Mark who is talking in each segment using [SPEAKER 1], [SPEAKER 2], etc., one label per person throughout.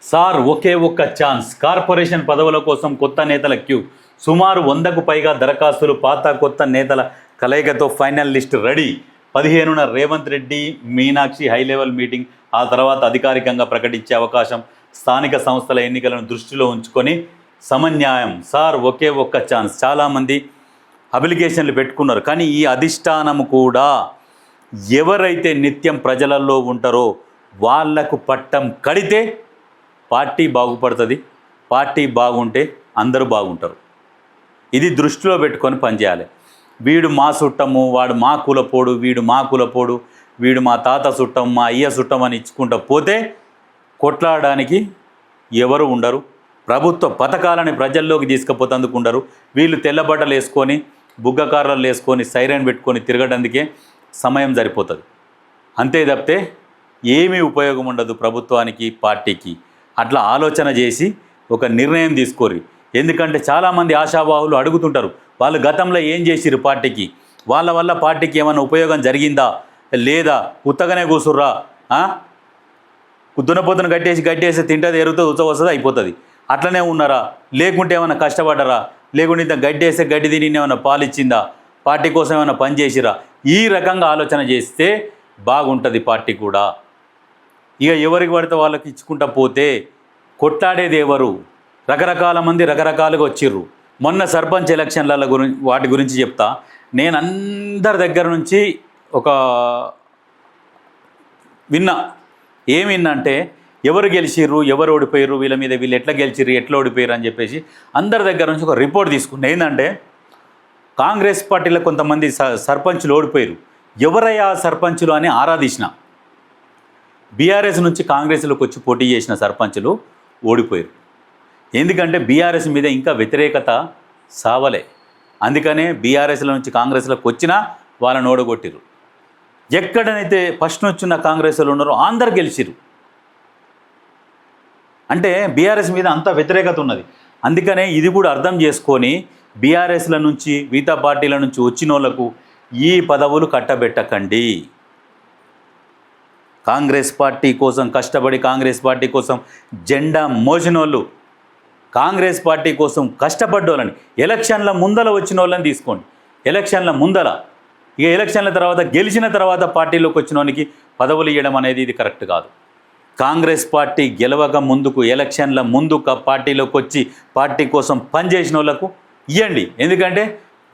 [SPEAKER 1] Sir ఒకే ఒక్క chance. Corporation పదవుల కోసం కొత్త నేతల క్యూ. సుమారు 100కు పైగా దరఖాస్తులు. పాత కొత్త నేతల కలయికతో ఫైనల్ లిస్ట్ రెడీ. 15న Revanth Reddy Meenakshi high level meeting. ఆ తర్వాత అధికారికంగా ప్రకటించే అవకాశం. స్థానిక సంస్థల ఎన్నికలను దృష్టిలో ఉంచుకొని సమన్యాయం. సార్ ఒకే ఒక్క ఛాన్స్. చాలామంది అప్లికేషన్లు పెట్టుకున్నారు, కానీ ఈ అధిష్టానం కూడా ఎవరైతే నిత్యం ప్రజలలో ఉంటారో వాళ్లకు పట్టం కడితే పార్టీ బాగుపడుతుంది. పార్టీ బాగుంటే అందరూ బాగుంటారు. ఇది దృష్టిలో పెట్టుకొని పనిచేయాలి. వీడు మా చుట్టము, వాడు మా కులపోడు, వీడు మా కులపోడు, వీడు మా తాత చుట్టం, మా అయ్య చుట్టం అని ఇచ్చుకుంటూ పోతే కొట్లాడడానికి ఎవరు ఉండరు. ప్రభుత్వ పథకాలని ప్రజల్లోకి తీసుకుపోతందుకు ఉండరు. వీళ్ళు తెల్లబట్టలు వేసుకొని బుగ్గకారులు వేసుకొని సైరన్ పెట్టుకొని తిరగడానికే సమయం సరిపోతుంది. అంతే తప్పితే ఏమీ ఉపయోగం ఉండదు ప్రభుత్వానికి, పార్టీకి. అట్లా ఆలోచన చేసి ఒక నిర్ణయం తీసుకోరు. ఎందుకంటే చాలామంది ఆశావాహులు అడుగుతుంటారు, వాళ్ళు గతంలో ఏం చేసిరు పార్టీకి, వాళ్ళ వల్ల పార్టీకి ఏమైనా ఉపయోగం జరిగిందా లేదా, ఉత్తగానే కూసుర్రా, దున్నపోతును గట్టేసి తింటుంది, ఎరుగుతుంది, ఉత్సవం వస్తుంది, అయిపోతుంది. అట్లనే ఉన్నారా, లేకుంటే ఏమైనా కష్టపడ్డారా, లేకుంటే ఇంత గడ్డేస్తే గడ్డి తిని ఏమైనా పాలిచ్చిందా, పార్టీ కోసం ఏమైనా పని చేసిరా, ఈ రకంగా ఆలోచన చేస్తే బాగుంటుంది పార్టీ కూడా. ఇక ఎవరికి పడితే వాళ్ళకి ఇచ్చుకుంటా పోతే కొట్లాడేది ఎవరు? రకరకాల మంది రకరకాలుగా వచ్చిర్రు. మొన్న సర్పంచ్ ఎలక్షన్ల వాటి గురించి చెప్తా. నేను అందరి దగ్గర నుంచి ఒక విన్నా. ఏం విన్నంటే, ఎవరు గెలిచిర్రు, ఎవరు ఓడిపోయారు, వీళ్ళ మీద వీళ్ళు ఎట్లా గెలిచిర్రు, ఎట్లా ఓడిపోయారు అని చెప్పేసి అందరి దగ్గర నుంచి ఒక రిపోర్ట్ తీసుకున్నా. ఏంటంటే, కాంగ్రెస్ పార్టీలో కొంతమంది సర్పంచులు ఓడిపోయారు. ఎవరయ్యా సర్పంచులు అని ఆరాధించిన. బీఆర్ఎస్ నుంచి కాంగ్రెస్లోకి వచ్చి పోటీ చేసిన సర్పంచులు ఓడిపోయారు. ఎందుకంటే బీఆర్ఎస్ మీద ఇంకా వ్యతిరేకత సావలే. అందుకనే బీఆర్ఎస్లో నుంచి కాంగ్రెస్లోకి వచ్చినా వాళ్ళని ఓడగొట్టిరు. ఎక్కడనైతే ఫస్ట్ నుంచి ఉన్న కాంగ్రెస్లో ఉన్నారో అందరు గెలిచిరు. అంటే బీఆర్ఎస్ మీద అంత వ్యతిరేకత ఉన్నది. అందుకనే ఇది కూడా అర్థం చేసుకొని బీఆర్ఎస్ల నుంచి, మిగతా పార్టీల నుంచి వచ్చిన వాళ్ళకు ఈ పదవులు కట్టబెట్టకండి. కాంగ్రెస్ పార్టీ కోసం కష్టపడి, కాంగ్రెస్ పార్టీ కోసం జెండా మోసినోళ్ళు, కాంగ్రెస్ పార్టీ కోసం కష్టపడ్డోళ్ళని, ఎలక్షన్ల ముందల వచ్చిన వాళ్ళని తీసుకోండి. ఎలక్షన్ల ముందల, ఇక ఎలక్షన్ల తర్వాత గెలిచిన తర్వాత పార్టీలోకి వచ్చిన వానికి పదవులు ఇవ్వడం అనేది ఇది కరెక్ట్ కాదు. కాంగ్రెస్ పార్టీ గెలవక ముందుకు, ఎలక్షన్ల ముందు పార్టీలోకి వచ్చి పార్టీ కోసం పనిచేసిన వాళ్ళకు ఇవ్వండి. ఎందుకంటే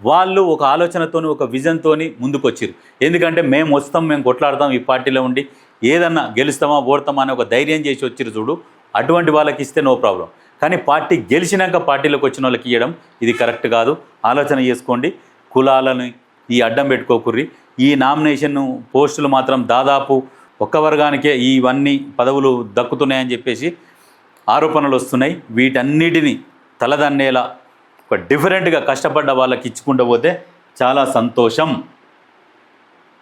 [SPEAKER 1] వాళ్ళు ఒక ఆలోచనతోని, ఒక విజన్తోని ముందుకు వచ్చారు. ఎందుకంటే మేము వస్తాం, మేము కొట్లాడతాం, ఈ పార్టీలో ఉండి ఏదన్నా గెలుస్తామా ఓడతామా అని ఒక ధైర్యం చేసి వచ్చిరు చూడు, అటువంటి వాళ్ళకి ఇస్తే నో ప్రాబ్లం. కానీ పార్టీ గెలిచినాక పార్టీలోకి వచ్చిన వాళ్ళకి ఇవ్వడం ఇది కరెక్ట్ కాదు. ఆలోచన చేసుకోండి. కులాలను ఈ అడ్డం పెట్టుకోకుర్రి. ఈ నామినేషన్ పోస్టులు మాత్రం దాదాపు ఒక్క వర్గానికే ఇవన్నీ పదవులు దక్కుతున్నాయని చెప్పేసి ఆరోపణలు వస్తున్నాయి. వీటన్నిటిని తలదన్నేలా ఒక డిఫరెంట్గా కష్టపడ్డ వాళ్ళకి ఇచ్చుకుంటూ పోతే చాలా సంతోషం.